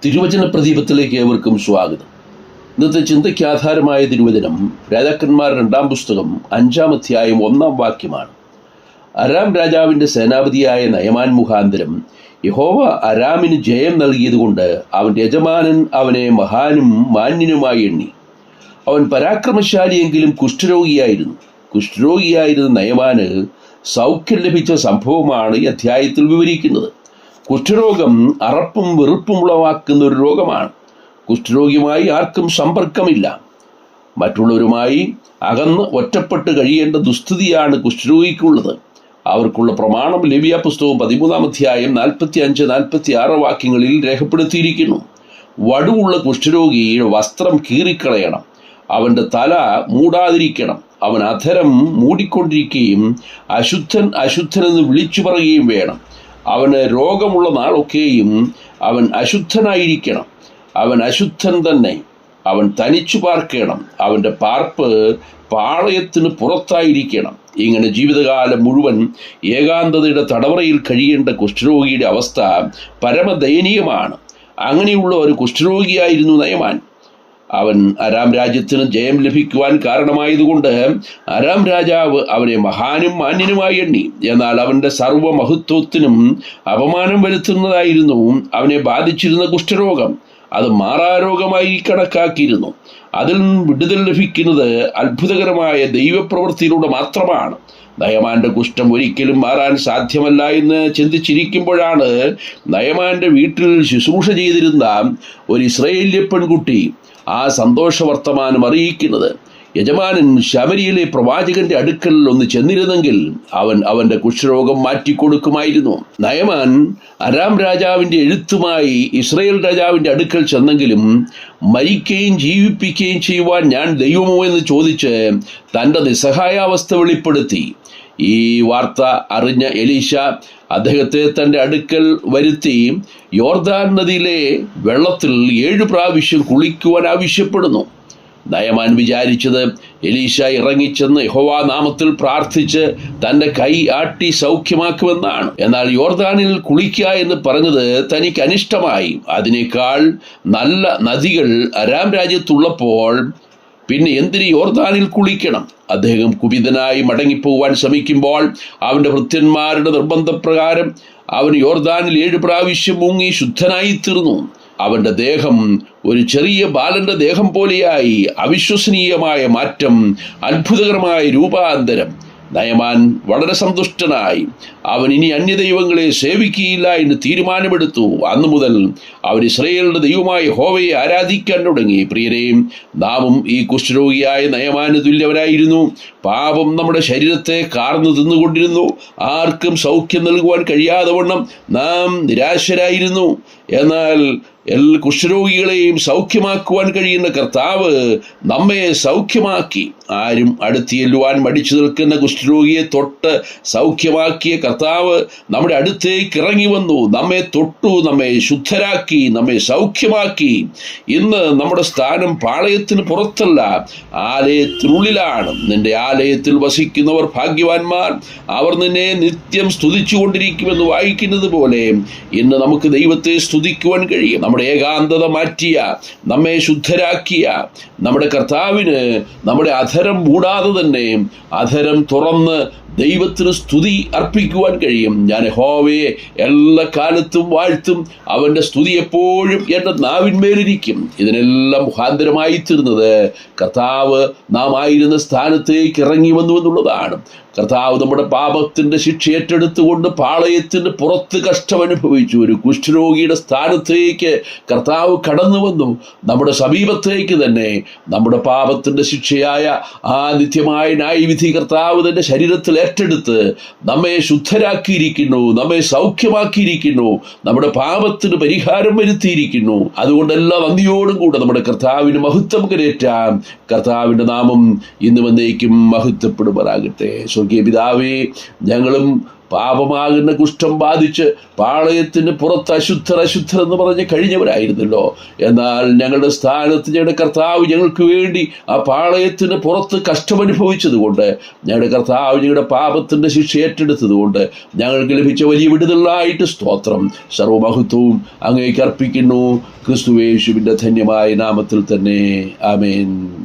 തിരുവചന പ്രദീപത്തിലേക്ക് ഏവർക്കും സ്വാഗതം. ഇന്നത്തെ ചിന്തയ്ക്ക് ആധാരമായ തിരുവചനം രാജാക്കന്മാർ 2-ാം പുസ്തകം 5-ാം അധ്യായം 1-ാം വാക്യമാണ്. അരാം രാജാവിൻ്റെ സേനാപതിയായ നയമാൻ മുഖാന്തരം യഹോവ അരാമിന് ജയം നൽകിയതുകൊണ്ട് അവൻ്റെ യജമാനൻ അവനെ മഹാനും മാന്യനുമായി എണ്ണി. അവൻ പരാക്രമശാലിയെങ്കിലും കുഷ്ഠരോഗിയായിരുന്നു. കുഷ്ഠരോഗിയായിരുന്ന നയമാന് സൗഖ്യം ലഭിച്ച സംഭവമാണ് ഈ അധ്യായത്തിൽ വിവരിക്കുന്നത്. കുഷ്ഠരോഗം അറപ്പും വെറുപ്പും ഉളവാക്കുന്ന ഒരു രോഗമാണ്. കുഷ്ഠരോഗിയുമായി ആർക്കും സമ്പർക്കമില്ല. മറ്റുള്ളവരുമായി അകന്ന് ഒറ്റപ്പെട്ട് കഴിയേണ്ട ദുസ്ഥിതിയാണ് കുഷ്ഠരോഗിക്കുള്ളത്. അവർക്കുള്ള പ്രമാണം ലേവ്യ പുസ്തകം 13-ാം അധ്യായം 45-46 വാക്യങ്ങളിൽ രേഖപ്പെടുത്തിയിരിക്കുന്നു. വടുവുള്ള കുഷ്ഠരോഗിയുടെ വസ്ത്രം കീറിക്കളയണം, അവൻ്റെ തല മൂടാതിരിക്കണം, അവൻ അധരം മൂടിക്കൊണ്ടിരിക്കുകയും അശുദ്ധൻ അശുദ്ധനെന്ന് വിളിച്ചു പറയുകയും വേണം. അവന് രോഗമുള്ള നാളൊക്കെയും അവൻ അശുദ്ധനായിരിക്കണം. അവൻ അശുദ്ധൻ തന്നെ. അവൻ തനിച്ചു പാർക്കണം. അവൻ്റെ പാർപ്പ് പാളയത്തിന് പുറത്തായിരിക്കണം. ഇങ്ങനെ ജീവിതകാലം മുഴുവൻ ഏകാന്തതയുടെ തടവറയിൽ കഴിയേണ്ട കുഷ്ഠരോഗിയുടെ അവസ്ഥ പരമദയനീയമാണ്. അങ്ങനെയുള്ള ഒരു കുഷ്ഠരോഗിയായിരുന്നു നയമാൻ. അവൻ അരാം രാജ്യത്തിന് ജയം ലഭിക്കുവാൻ കാരണമായതുകൊണ്ട് അരാം രാജാവ് അവനെ മഹാനും മാന്യനുമായി എണ്ണി. എന്നാൽ അവൻ്റെ സർവമഹത്വത്തിനും അപമാനം വരുത്തുന്നതായിരുന്നു അവനെ ബാധിച്ചിരുന്ന കുഷ്ഠരോഗം. അത് മാറാരോഗമായി കണക്കാക്കിയിരുന്നു. അതിൽ വിടുതൽ ലഭിക്കുന്നത് അത്ഭുതകരമായ ദൈവപ്രവൃത്തിയിലൂടെ മാത്രമാണ്. നയമാന്റെ കുഷ്ഠം ഒരിക്കലും മാറാൻ സാധ്യമല്ല എന്ന് ചിന്തിച്ചിരിക്കുമ്പോഴാണ് നയമാന്റെ വീട്ടിൽ ശുശ്രൂഷ ചെയ്തിരുന്ന ഒരു ഇസ്രായേല്യ പെൺകുട്ടി ആ സന്തോഷ വർത്തമാനം അറിയിക്കുന്നത്. യജമാനൻ ശമരിയിലെ പ്രവാചകന്റെ അടുക്കൽ ഒന്ന് ചെന്നിരുന്നെങ്കിൽ അവന്റെ കുഷ്ഠരോഗം മാറ്റിക്കൊടുക്കുമായിരുന്നു. നയമാൻ അരാം രാജാവിൻ്റെ എഴുത്തുമായി ഇസ്രായേൽ രാജാവിൻ്റെ അടുക്കൽ ചെന്നെങ്കിലും മരിക്കുകയും ജീവിപ്പിക്കുകയും ചെയ്യുവാൻ ഞാൻ ദൈവമോ എന്ന് ചോദിച്ച് തൻ്റെ നിസ്സഹായാവസ്ഥ വെളിപ്പെടുത്തി. ഈ വാർത്ത അറിഞ്ഞ എലീശ അദ്ദേഹത്തെ തൻ്റെ അടുക്കൽ വരുത്തി യോർദാൻ നദിയിലെ വെള്ളത്തിൽ 7 പ്രാവശ്യം കുളിക്കുവാൻ ആവശ്യപ്പെടുന്നു. നയമാൻ വിചാരിച്ചത് എലീശ ഇറങ്ങിച്ചെന്ന് യഹോവ നാമത്തിൽ പ്രാർത്ഥിച്ച് തൻ്റെ കൈ ആട്ടി സൗഖ്യമാക്കുമെന്നാണ്. എന്നാൽ യോർദാനിൽ കുളിക്കുക എന്ന് പറഞ്ഞത് തനിക്ക് അനിഷ്ടമായി. അതിനേക്കാൾ നല്ല നദികൾ അരാം രാജ്യത്തുള്ളപ്പോൾ പിന്നെ എന്തിന് യോർദാനിൽ കുളിക്കണം? അദ്ദേഹം കുപിതനായി മടങ്ങിപ്പോവാൻ ശ്രമിക്കുമ്പോൾ അവൻ്റെ ഭൃത്യന്മാരുടെ നിർബന്ധപ്രകാരം അവൻ യോർദാനിൽ 7 പ്രാവശ്യം മുങ്ങി ശുദ്ധനായി തീർന്നു. അവൻ്റെ ദേഹം ഒരു ചെറിയ ബാലന്റെ ദേഹം പോലെയായി. അവിശ്വസനീയമായ മാറ്റം, അത്ഭുതകരമായ രൂപാന്തരം. നയമാൻ വളരെ സന്തുഷ്ടനായി. അവൻ ഇനി അന്യദൈവങ്ങളെ സേവിക്കുകയില്ല എന്ന് തീരുമാനമെടുത്തു. അന്നു മുതൽ അവൻ ഇസ്രായേലിന്റെ ദൈവമായ യഹോവയെ ആരാധിക്കാൻ തുടങ്ങി. പ്രിയരെയും, നാമും ഈ കുഷ്ഠരോഗിയായ നയമാന് തുല്യവരായിരുന്നു. പാപം നമ്മുടെ ശരീരത്തെ കാർന്നു തിന്നുകൊണ്ടിരുന്നു. ആർക്കും സൗഖ്യം നൽകുവാൻ കഴിയാതെ വണ്ണം നാം നിരാശരായിരുന്നു. എന്നാൽ എല്ലാ കുഷ്ഠരോഗികളെയും സൗഖ്യമാക്കുവാൻ കഴിയുന്ന കർത്താവ് നമ്മെ സൗഖ്യമാക്കി. ആരും അടുത്ത് ചെല്ലുവാൻ മടിച്ചു നിൽക്കുന്ന കുഷ്ഠരോഗിയെ തൊട്ട് സൗഖ്യമാക്കിയ കർത്താവ് നമ്മുടെ അടുത്തേക്ക് ഇറങ്ങി വന്നു, നമ്മെ തൊട്ടു, നമ്മെ ശുദ്ധരാക്കി, നമ്മെ സൗഖ്യമാക്കി. ഇന്ന് നമ്മുടെ സ്ഥാനം പാളയത്തിന് പുറത്തല്ല, ആലയത്തിനുള്ളിലാണ്. നിന്റെ ആലയത്തിൽ വസിക്കുന്നവർ ഭാഗ്യവാന്മാർ, അവർ നിന്നെ നിത്യം സ്തുതിച്ചു കൊണ്ടിരിക്കുമെന്ന് വായിക്കുന്നത് പോലെ ഇന്ന് നമുക്ക് ദൈവത്തെ സ്തുതിക്കുവാൻ കഴിയും. നമ്മുടെ ഏകാന്തത മാറ്റിയ, നമ്മെ ശുദ്ധരാക്കിയ നമ്മുടെ കർത്താവിന് നമ്മുടെ അധരം മൂടാതെ തന്നെ അധരം തുറന്ന് ദൈവത്തിന് സ്തുതി അർപ്പിക്കുവാൻ കഴിയും. ഞാൻ യഹോവയെ എല്ലാ കാലത്തും വാഴ്ത്തും, അവൻ്റെ സ്തുതി എപ്പോഴും എൻ്റെ നാവിന്മേലിരിക്കും. ഇതിനെല്ലാം മുഖാന്തരമായി തീർന്നത് കർത്താവ് നാം ആയിരുന്ന സ്ഥാനത്തേക്ക് ഇറങ്ങി വന്നു എന്നുള്ളതാണ്. കർത്താവ് നമ്മുടെ പാപത്തിൻ്റെ ശിക്ഷ ഏറ്റെടുത്തുകൊണ്ട് പാളയത്തിൻ്റെ പുറത്ത് കഷ്ടമനുഭവിച്ചു. ഒരു കുഷ്ഠരോഗിയുടെ സ്ഥാനത്തേക്ക് കർത്താവ് കടന്നു വന്നു. നമ്മുടെ സമീപത്തേക്ക് തന്നെ നമ്മുടെ പാപത്തിൻ്റെ ശിക്ഷയായ ആ നിത്യമായ ന്യായവിധി കർത്താവ് തൻ്റെ ശരീരത്തിൽ ഏറ്റെടുത്ത് നമ്മെ ശുദ്ധരാക്കിയിരിക്കുന്നു, നമ്മെ സൗഖ്യമാക്കിയിരിക്കുന്നു, നമ്മുടെ പാപത്തിന് പരിഹാരം വരുത്തിയിരിക്കുന്നു. അതുകൊണ്ടെല്ലാം നന്ദിയോടും കൂടെ നമ്മുടെ കർത്താവിന് മഹത്വം കരേറ്റാം. കർത്താവിൻ്റെ നാമം ഇന്ന് വന്നേക്കും മഹത്വപ്പെടുമാറാകട്ടെ. സ്വർഗീയ പിതാവേ, ഞങ്ങളും പാപമാകുന്ന കുഷ്ഠം ബാധിച്ച് പാളയത്തിന് പുറത്ത് അശുദ്ധർ എന്ന് പറഞ്ഞ് കഴിഞ്ഞവരായിരുന്നല്ലോ. എന്നാൽ ഞങ്ങളുടെ സ്ഥാനത്ത് ഞങ്ങളുടെ കർത്താവ് ഞങ്ങൾക്ക് വേണ്ടി ആ പാളയത്തിന് പുറത്ത് കഷ്ടമനുഭവിച്ചത് കൊണ്ട്, ഞങ്ങളുടെ കർത്താവ് ഞങ്ങളുടെ പാപത്തിൻ്റെ ശിക്ഷ ഏറ്റെടുത്തത് കൊണ്ട് ഞങ്ങൾക്ക് ലഭിച്ച വലിയ വിടുതലായിട്ട് സ്തോത്രം. സർവ്വമഹത്വവും അങ്ങേക്ക് അർപ്പിക്കുന്നു, ക്രിസ്തുയേശുവിൻ്റെ ധന്യമായ നാമത്തിൽ തന്നെ. ആമേൻ.